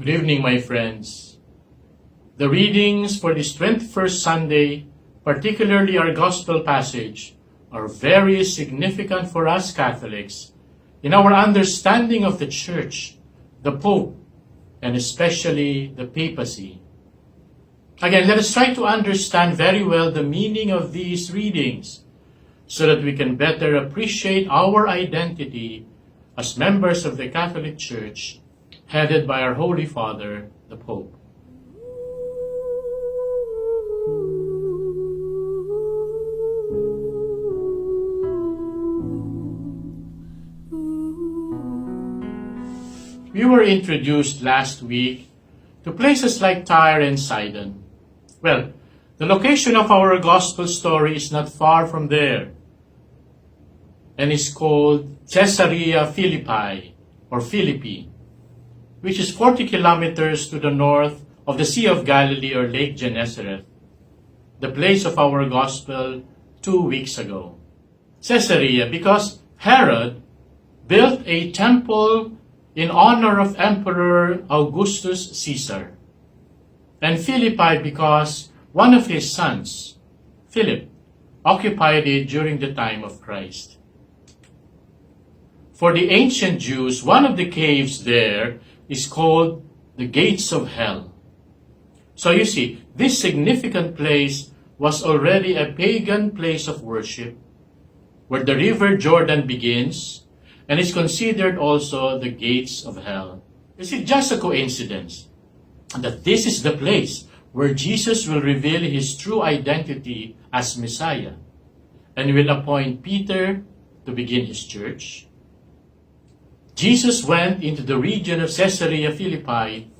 Good evening, my friends. The readings for this 21st Sunday, particularly our Gospel passage, are very significant for us Catholics in our understanding of the Church, the Pope, and especially the papacy. Again, let us try to understand very well the meaning of these readings so that we can better appreciate our identity as members of the Catholic Church, headed by our Holy Father, the Pope. We were introduced last week to places like Tyre and Sidon. Well, the location of our Gospel story is not far from there and is called Caesarea Philippi or Philippi, which is 40 kilometers to the north of the Sea of Galilee or Lake Gennesaret, the place of our Gospel 2 weeks ago. Caesarea, because Herod built a temple in honor of Emperor Augustus Caesar, and Philippi because one of his sons, Philip, occupied it during the time of Christ. For the ancient Jews, one of the caves there is called the Gates of Hell. So you see, this significant place was already a pagan place of worship, where the river Jordan begins, and is considered also the gates of hell. Is it just a coincidence that this is the place where Jesus will reveal his true identity as Messiah and will appoint Peter to begin his church? Jesus went into the region of Caesarea Philippi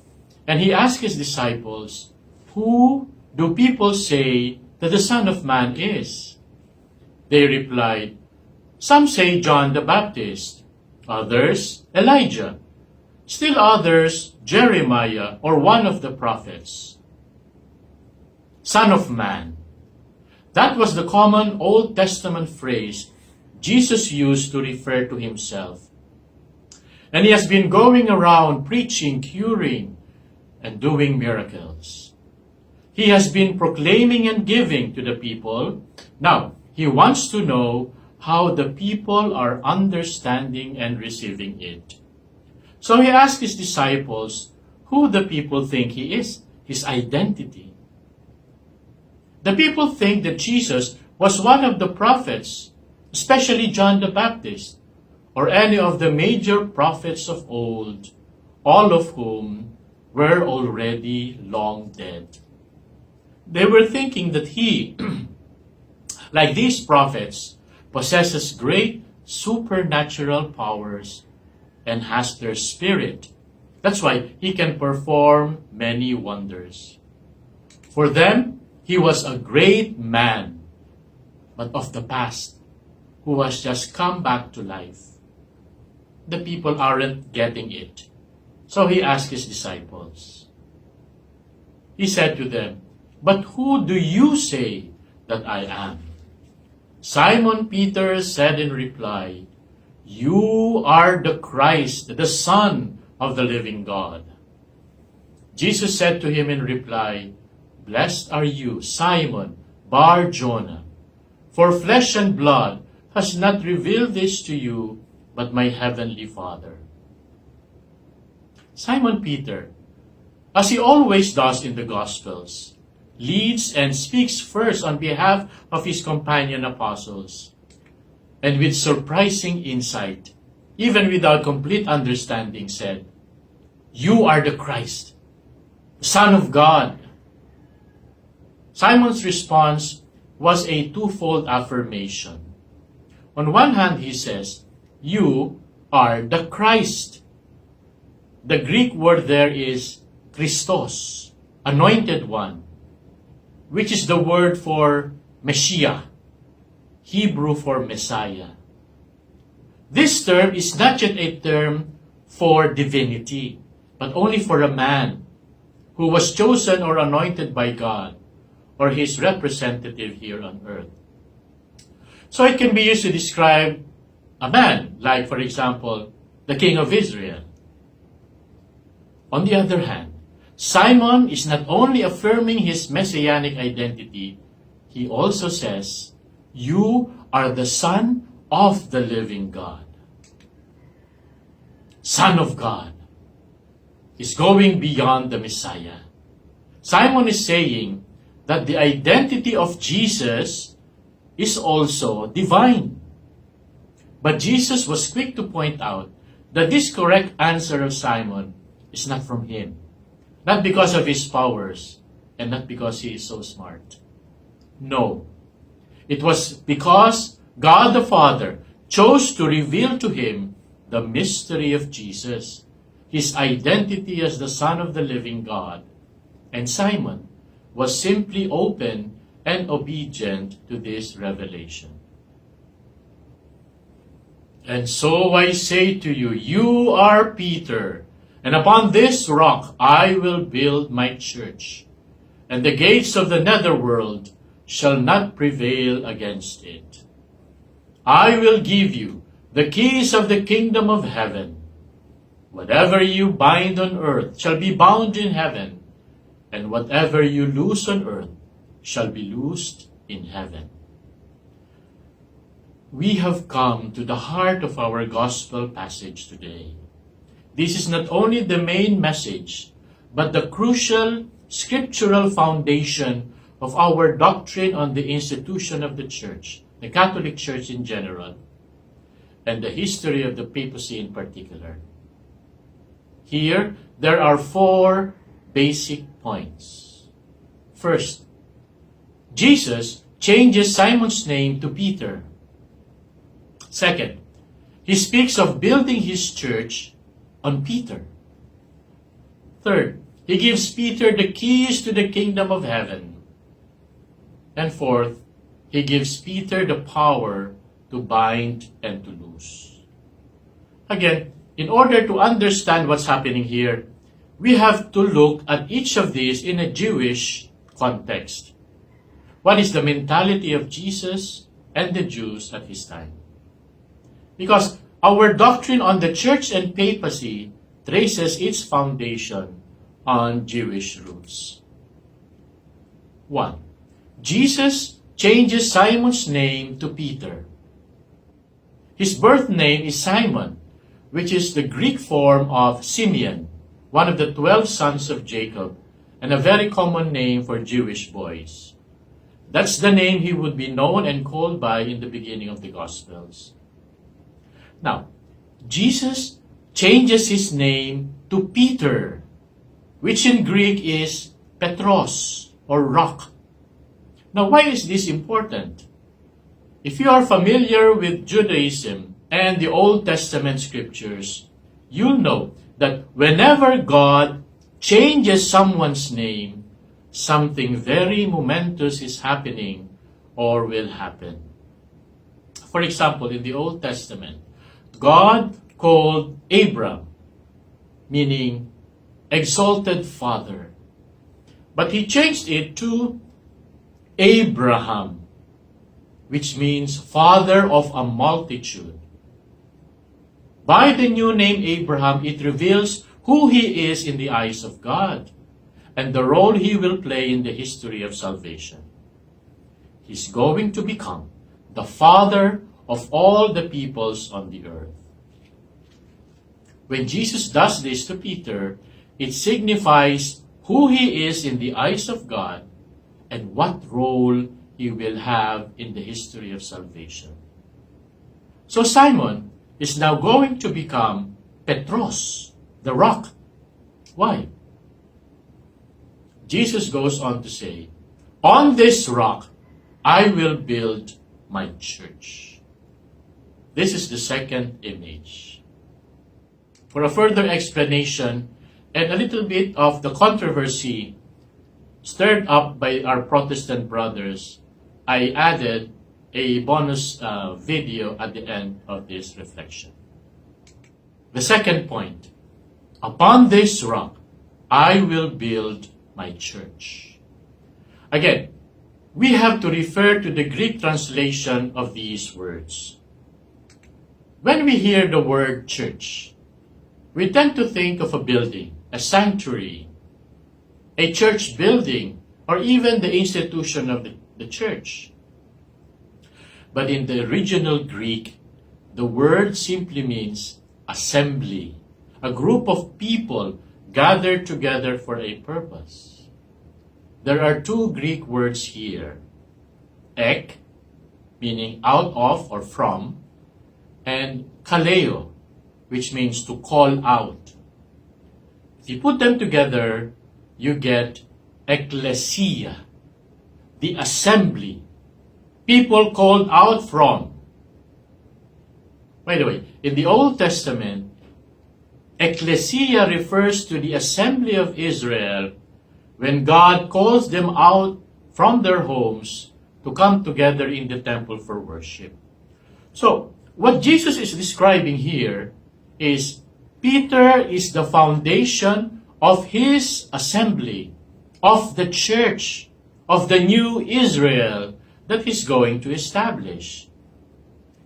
and he asked his disciples, "Who do people say that the Son of Man is?" They replied, "Some say John the Baptist, others Elijah, still others Jeremiah or one of the prophets." Son of Man. That was the common Old Testament phrase Jesus used to refer to himself. And he has been going around preaching, curing, and doing miracles. He has been proclaiming and giving to the people. Now, he wants to know how the people are understanding and receiving it. So he asked his disciples who the people think he is, his identity. The people think that Jesus was one of the prophets, especially John the Baptist, or any of the major prophets of old, all of whom were already long dead. They were thinking that he, like these prophets, possesses great supernatural powers and has their spirit. That's why he can perform many wonders. For them, he was a great man, but of the past, who has just come back to life. The people aren't getting it. So he asked his disciples. He said to them, "But who do you say that I am?" Simon Peter said in reply, "You are the Christ, the Son of the living God." Jesus said to him in reply, "Blessed are you, Simon Bar-Jonah, for flesh and blood has not revealed this to you, but my heavenly Father." Simon Peter, as he always does in the Gospels, leads and speaks first on behalf of his companion apostles, and with surprising insight, even without complete understanding, said, "You are the Christ, the Son of God." Simon's response was a twofold affirmation. On one hand, he says, "You are the Christ." The Greek word there is Christos, anointed one, which is the word for Messiah, Hebrew for Messiah. This term is not yet a term for divinity, but only for a man who was chosen or anointed by God, or his representative here on earth. So it can be used to describe a man, like, for example, the king of Israel. On the other hand, Simon is not only affirming his messianic identity, he also says, "You are the Son of the living God." Son of God is going beyond the Messiah. Simon is saying that the identity of Jesus is also divine. But Jesus was quick to point out that this correct answer of Simon is not from him. Not because of his powers, and not because he is so smart. No. It was because God the Father chose to reveal to him the mystery of Jesus, his identity as the Son of the living God. And Simon was simply open and obedient to this revelation. And so I say to you, you are Peter, and upon this rock I will build my church, and the gates of the netherworld shall not prevail against it. I will give you the keys of the kingdom of heaven. Whatever you bind on earth shall be bound in heaven, and whatever you loose on earth shall be loosed in heaven. We have come to the heart of our gospel passage today. This is not only the main message, but the crucial scriptural foundation of our doctrine on the institution of the Church, the Catholic Church in general, and the history of the papacy in particular. Here, there are 4 basic points. First, Jesus changes Simon's name to Peter. Second, he speaks of building his church on Peter. Third, he gives Peter the keys to the kingdom of heaven. And fourth, he gives Peter the power to bind and to loose. Again, in order to understand what's happening here, we have to look at each of these in a Jewish context. What is the mentality of Jesus and the Jews at his time? Because our doctrine on the church and papacy traces its foundation on Jewish roots. 1. Jesus changes Simon's name to Peter. His birth name is Simon, which is the Greek form of Simeon, one of the 12 sons of Jacob, and a very common name for Jewish boys. That's the name he would be known and called by in the beginning of the Gospels. Now, Jesus changes his name to Peter, which in Greek is Petros, or rock. Now, why is this important? If you are familiar with Judaism and the Old Testament scriptures, you'll know that whenever God changes someone's name, something very momentous is happening or will happen. For example, in the Old Testament, God called Abram, meaning exalted father. But he changed it to Abraham, which means father of a multitude. By the new name Abraham, it reveals who he is in the eyes of God and the role he will play in the history of salvation. He's going to become the father of all the peoples on the earth. When Jesus does this to Peter, it signifies who he is in the eyes of God and what role he will have in the history of salvation. So Simon is now going to become Petros, the rock. Why? Jesus goes on to say, "On this rock I will build my church." This is the second image. For a further explanation and a little bit of the controversy stirred up by our Protestant brothers, I added a bonus video at the end of this reflection. The second point, upon this rock I will build my church. Again, we have to refer to the Greek translation of these words. When we hear the word church, we tend to think of a building, a sanctuary, a church building, or even the institution of the church. But in the original Greek, the word simply means assembly, a group of people gathered together for a purpose. There are two Greek words here, ek, meaning out of or from, and kaleo, which means to call out. If you put them together, you get ecclesia, the assembly, people called out from. By the way, in the Old Testament, ecclesia refers to the assembly of Israel when God calls them out from their homes to come together in the temple for worship. So, what Jesus is describing here is Peter is the foundation of his assembly, of the church, of the new Israel that he's going to establish.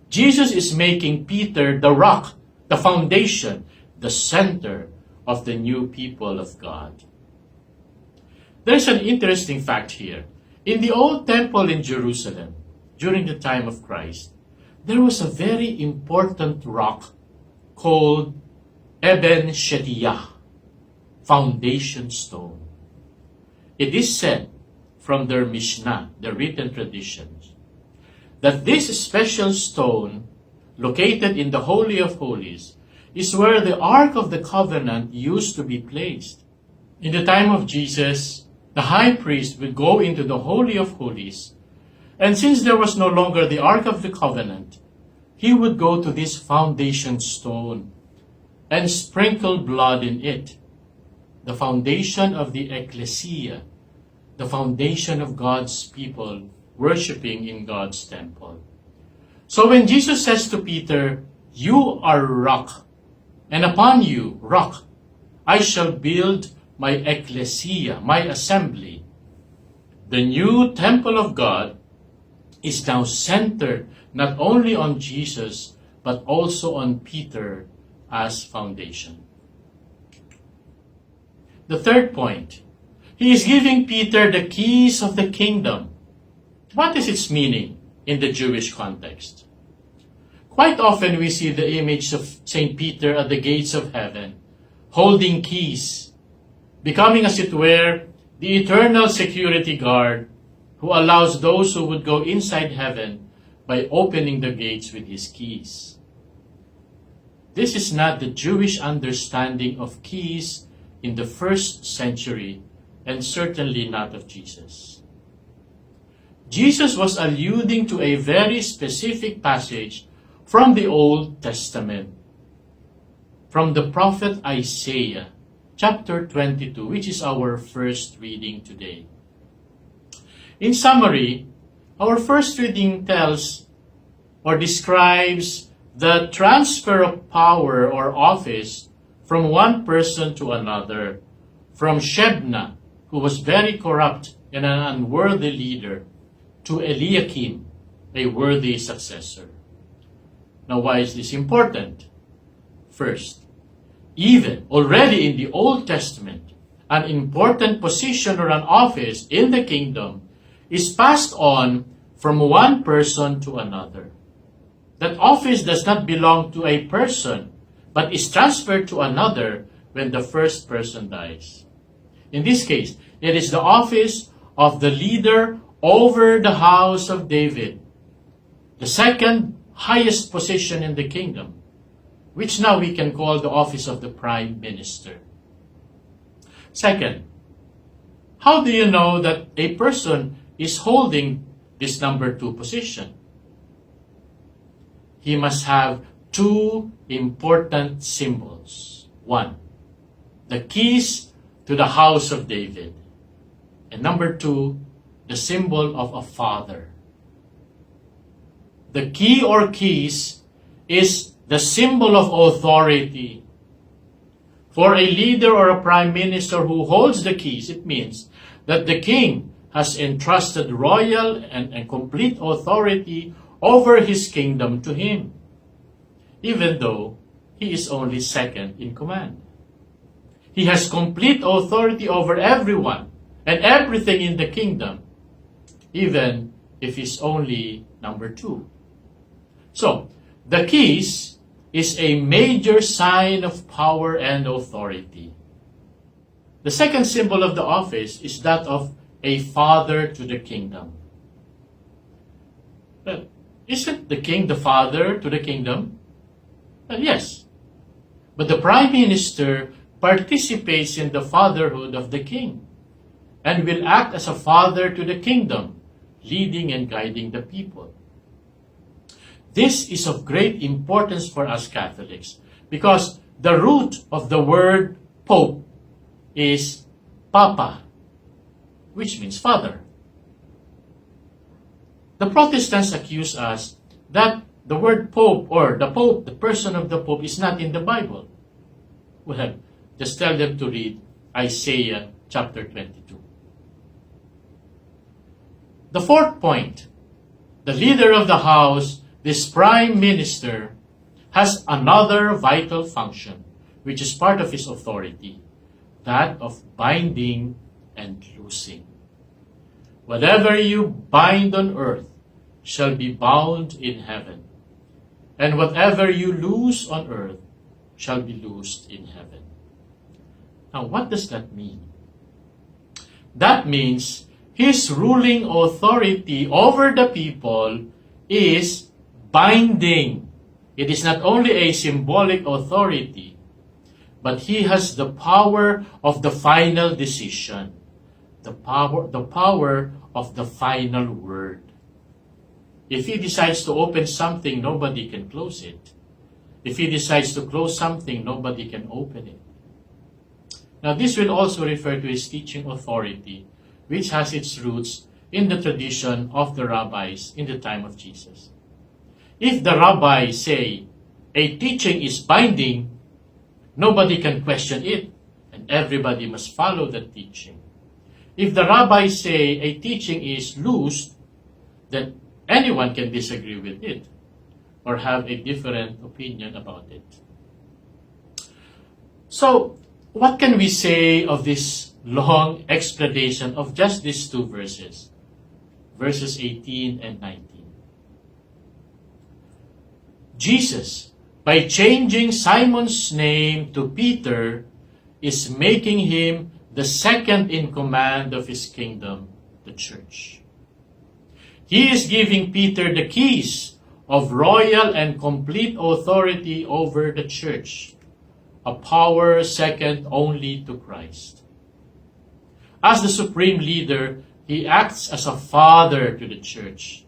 Jesus is making Peter the rock, the foundation, the center of the new people of God. There's an interesting fact here. In the old temple in Jerusalem, during the time of Christ, there was a very important rock called Eben Shetiyah, foundation stone. It is said from their Mishnah, the written traditions, that this special stone, located in the Holy of Holies, is where the Ark of the Covenant used to be placed. In the time of Jesus, the high priest would go into the Holy of Holies, and since there was no longer the Ark of the Covenant, he would go to this foundation stone and sprinkle blood in it, the foundation of the ecclesia, the foundation of God's people worshiping in God's temple. So when Jesus says to Peter, "You are rock, and upon you, rock, I shall build my ecclesia, my assembly," the new temple of God is now centered not only on Jesus, but also on Peter as foundation. The third point, he is giving Peter the keys of the kingdom. What is its meaning in the Jewish context? Quite often we see the image of St. Peter at the gates of heaven, holding keys, becoming as it were the eternal security guard who allows those who would go inside heaven by opening the gates with his keys. This is not the Jewish understanding of keys in the first century, and certainly not of Jesus. Jesus was alluding to a very specific passage from the Old Testament, from the prophet Isaiah, chapter 22, which is our first reading today. In summary, our first reading tells or describes the transfer of power or office from one person to another, from Shebna, who was very corrupt and an unworthy leader, to Eliakim, a worthy successor. Now, why is this important? First, even already in the Old Testament, an important position or an office in the kingdom is passed on from one person to another. That office does not belong to a person, but is transferred to another when the first person dies. In this case, it is the office of the leader over the house of David, the second highest position in the kingdom, which now we can call the office of the prime minister. Second, how do you know that a person is holding this number 2 position? He must have 2 important symbols. 1, the keys to the house of David. And number 2, the symbol of a father. The key or keys is the symbol of authority. For a leader or a prime minister who holds the keys, it means that the king has entrusted royal and complete authority over his kingdom to him, even though he is only second in command. He has complete authority over everyone and everything in the kingdom, even if he's only number 2. So, the keys is a major sign of power and authority. The second symbol of the office is that of a father to the kingdom. Well, isn't the king the father to the kingdom? Well, yes. But the prime minister participates in the fatherhood of the king and will act as a father to the kingdom, leading and guiding the people. This is of great importance for us Catholics because the root of the word Pope is Papa, which means father. The Protestants accuse us that the word Pope or the Pope, the person of the Pope, is not in the Bible. Well, just tell them to read Isaiah chapter 22. The fourth point, the leader of the house, this prime minister, has another vital function, which is part of his authority, that of binding and loosing. Whatever you bind on earth shall be bound in heaven, and whatever you loose on earth shall be loosed in heaven. Now, what does that mean? That means his ruling authority over the people is binding. It is not only a symbolic authority, but he has the power of the final decision, the power of the final word. If he decides to open something, nobody can close it. If he decides to close something, nobody can open it. Now, this will also refer to his teaching authority, which has its roots in the tradition of the rabbis in the time of Jesus. If the rabbis say a teaching is binding, nobody can question it, and everybody must follow that teaching. If the rabbis say a teaching is loosed, then anyone can disagree with it or have a different opinion about it. So, what can we say of this long explanation of just these 2 verses? Verses 18 and 19. Jesus, by changing Simon's name to Peter, is making him the second in command of his kingdom, the church. He is giving Peter the keys of royal and complete authority over the church, a power second only to Christ. As the supreme leader, he acts as a father to the church,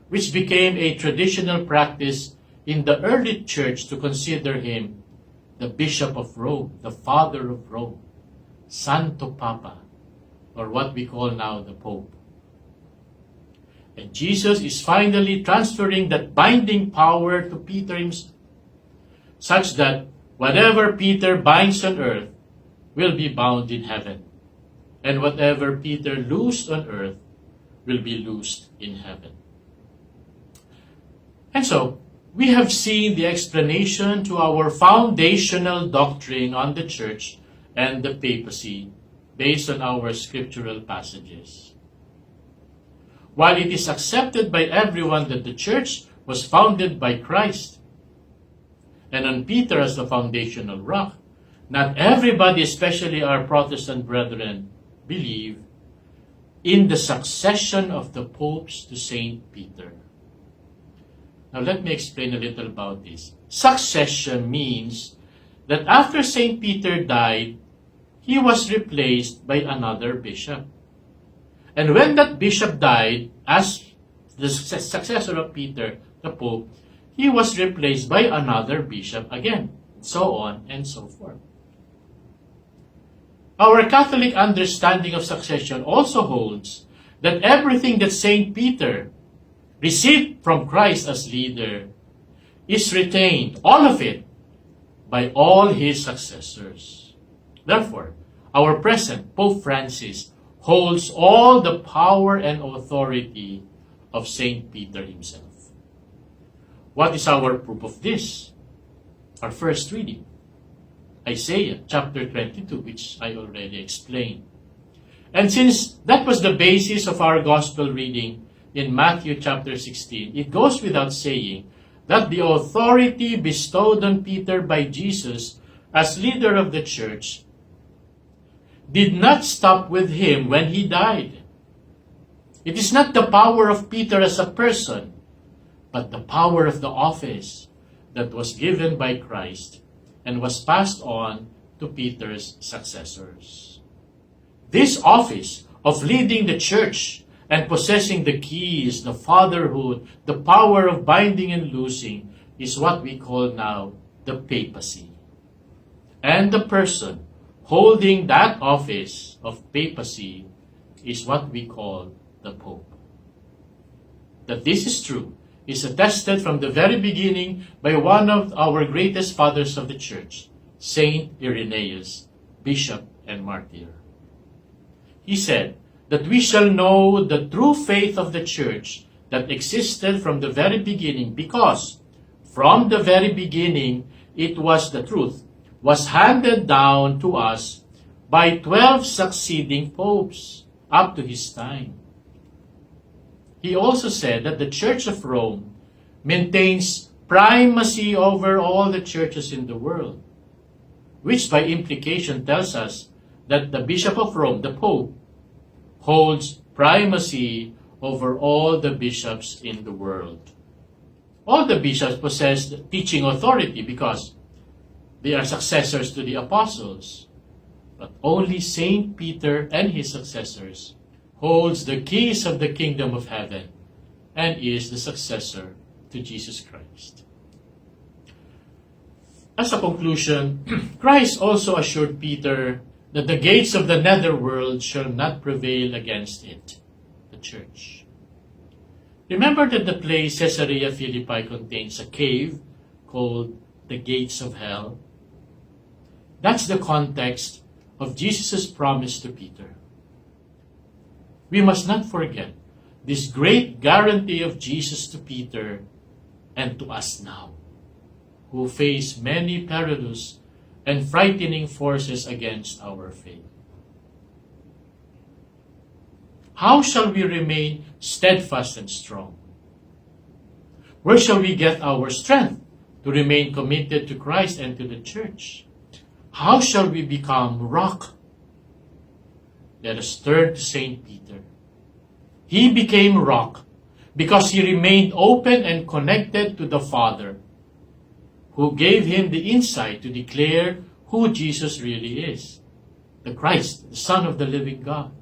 which became a traditional practice in the early church to consider him the Bishop of Rome, the Father of Rome, Santo Papa, or what we call now the Pope. And Jesus is finally transferring that binding power to Peter himself, such that whatever Peter binds on earth will be bound in heaven, and whatever Peter loosed on earth will be loosed in heaven. And so, we have seen the explanation to our foundational doctrine on the church and the papacy based on our scriptural passages. While it is accepted by everyone that the church was founded by Christ and on Peter as the foundational rock, not everybody, especially our Protestant brethren, believe in the succession of the popes to Saint Peter. Now let me explain a little about this. Succession means that after Saint Peter died, he was replaced by another bishop. And when that bishop died, as the successor of Peter, the Pope, he was replaced by another bishop again, so on and so forth. Our Catholic understanding of succession also holds that everything that Saint Peter received from Christ as leader is retained, all of it, by all his successors. Therefore, our present Pope Francis holds all the power and authority of Saint Peter himself. What is our proof of this? Our first reading, Isaiah chapter 22, which I already explained. And since that was the basis of our gospel reading in Matthew chapter 16, it goes without saying that the authority bestowed on Peter by Jesus as leader of the church did not stop with him when he died. It is not the power of Peter as a person, but the power of the office that was given by Christ and was passed on to Peter's successors. This office of leading the church and possessing the keys, the fatherhood, the power of binding and loosing is what we call now the papacy. And the person holding that office of papacy is what we call the Pope. That this is true is attested from the very beginning by one of our greatest fathers of the church, Saint Irenaeus, bishop and martyr. He said that we shall know the true faith of the church that existed from the very beginning because from the very beginning it was the truth, was handed down to us by 12 succeeding popes up to his time. He also said that the Church of Rome maintains primacy over all the churches in the world, which by implication tells us that the Bishop of Rome, the Pope, holds primacy over all the bishops in the world. All the bishops possess teaching authority because they are successors to the apostles, but only Saint Peter and his successors holds the keys of the kingdom of heaven and is the successor to Jesus Christ. As a conclusion, Christ also assured Peter that the gates of the netherworld shall not prevail against it, the church. Remember that the place Caesarea Philippi contains a cave called the gates of hell? That's the context of Jesus' promise to Peter. We must not forget this great guarantee of Jesus to Peter and to us now, who face many perilous and frightening forces against our faith. How shall we remain steadfast and strong? Where shall we get our strength to remain committed to Christ and to the church? How shall we become rock? Let us turn to Saint Peter. He became rock because he remained open and connected to the Father, who gave him the insight to declare who Jesus really is, the Christ, the Son of the living God.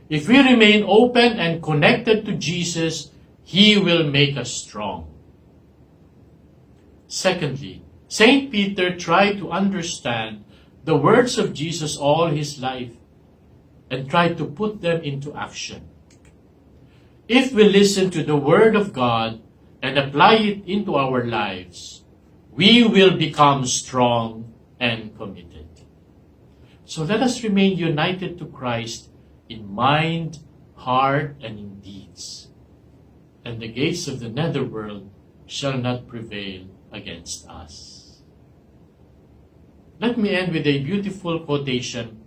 If we remain open and connected to Jesus, he will make us strong. Secondly, Saint Peter tried to understand the words of Jesus all his life and tried to put them into action. If we listen to the Word of God and apply it into our lives, we will become strong and committed. So let us remain united to Christ in mind, heart, and in deeds. And the gates of the netherworld shall not prevail against us. Let me end with a beautiful quotation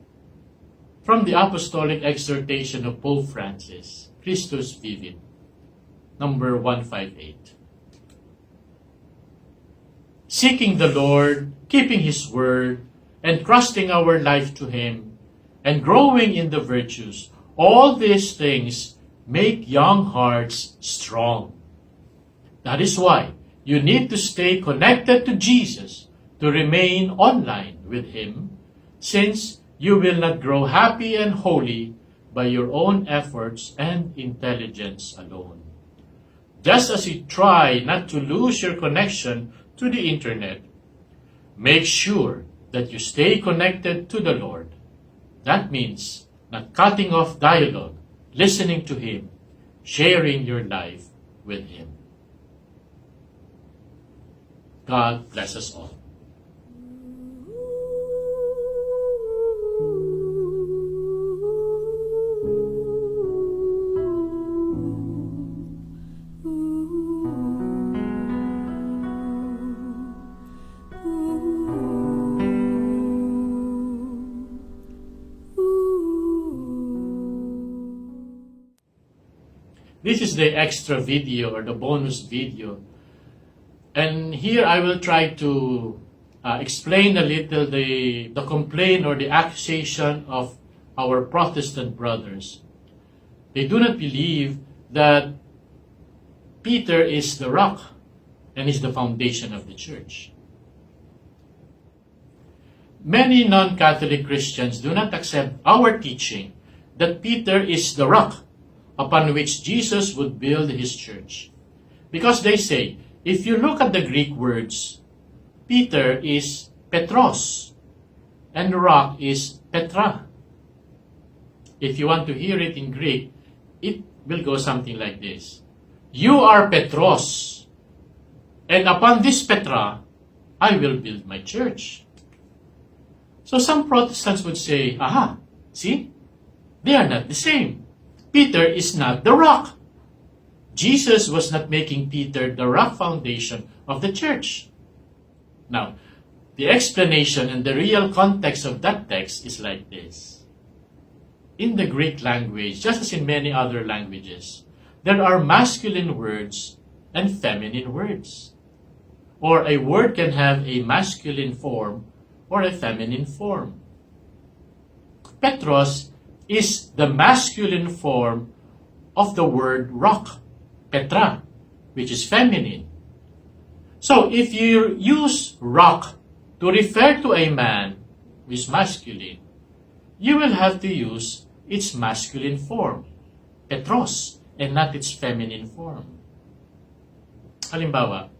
from the Apostolic Exhortation of Pope Francis, Christus Vivit, number 158. Seeking the Lord, keeping His word, and trusting our life to Him, and growing in the virtues, all these things make young hearts strong. That is why you need to stay connected to Jesus to remain online with Him, since you will not grow happy and holy by your own efforts and intelligence alone. Just as you try not to lose your connection to the internet, make sure that you stay connected to the Lord. That means not cutting off dialogue, listening to Him, sharing your life with Him. God bless us all. This is the extra video or the bonus video. And here I will try to explain a little the complaint or the accusation of our Protestant brothers. They do not believe that Peter is the rock and is the foundation of the church. Many non-Catholic Christians do not accept our teaching that Peter is the rock upon which Jesus would build his church. Because they say, if you look at the Greek words, Peter is Petros and the rock is Petra. If you want to hear it in Greek, it will go something like this. You are Petros, and upon this Petra, I will build my church. So some Protestants would say, aha, see? They are not the same. Peter is not the rock. Jesus was not making Peter the rock foundation of the church. Now, the explanation and the real context of that text is like this. In the Greek language, just as in many other languages, there are masculine words and feminine words. Or a word can have a masculine form or a feminine form. Petros is the masculine form of the word rock, Petra, which is feminine. So if you use rock to refer to a man who is masculine, you will have to use its masculine form, Petros, and not its feminine form. Halimbawa,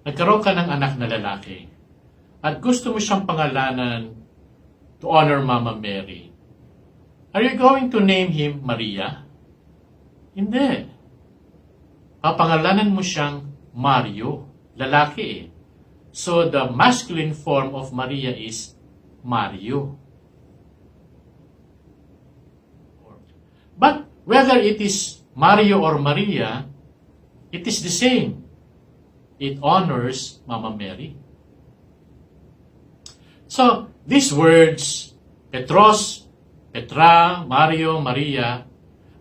nagkaroon ka ng anak na lalaki at gusto mo siyang pangalanan to honor Mama Mary. Are you going to name him Maria? Hindi. Papangalanan mo siyang Mario, lalaki eh. So the masculine form of Maria is Mario. But whether it is Mario or Maria, it is the same. It honors Mama Mary. So these words, Petros, Petra, Mario, Maria,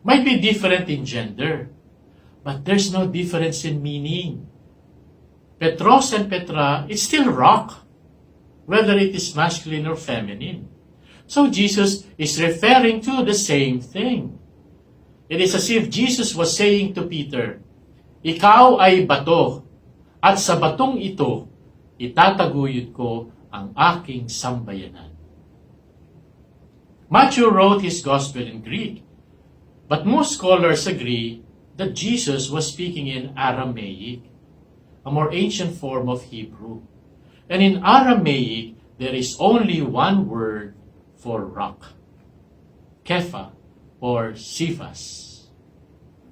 might be different in gender, but there's no difference in meaning. Petros and Petra, it's still rock, whether it is masculine or feminine. So Jesus is referring to the same thing. It is as if Jesus was saying to Peter, ikaw ay bato, at sa batong ito, itataguyod ko ang aking sambayanan. Matthew wrote his gospel in Greek, but most scholars agree that Jesus was speaking in Aramaic, a more ancient form of Hebrew. And in Aramaic, there is only one word for rock, Kepha, or Cephas.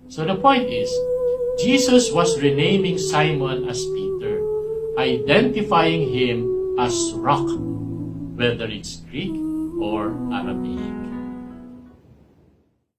So the point is, Jesus was renaming Simon as Peter, identifying him as rock, whether it's Greek or Aramaic.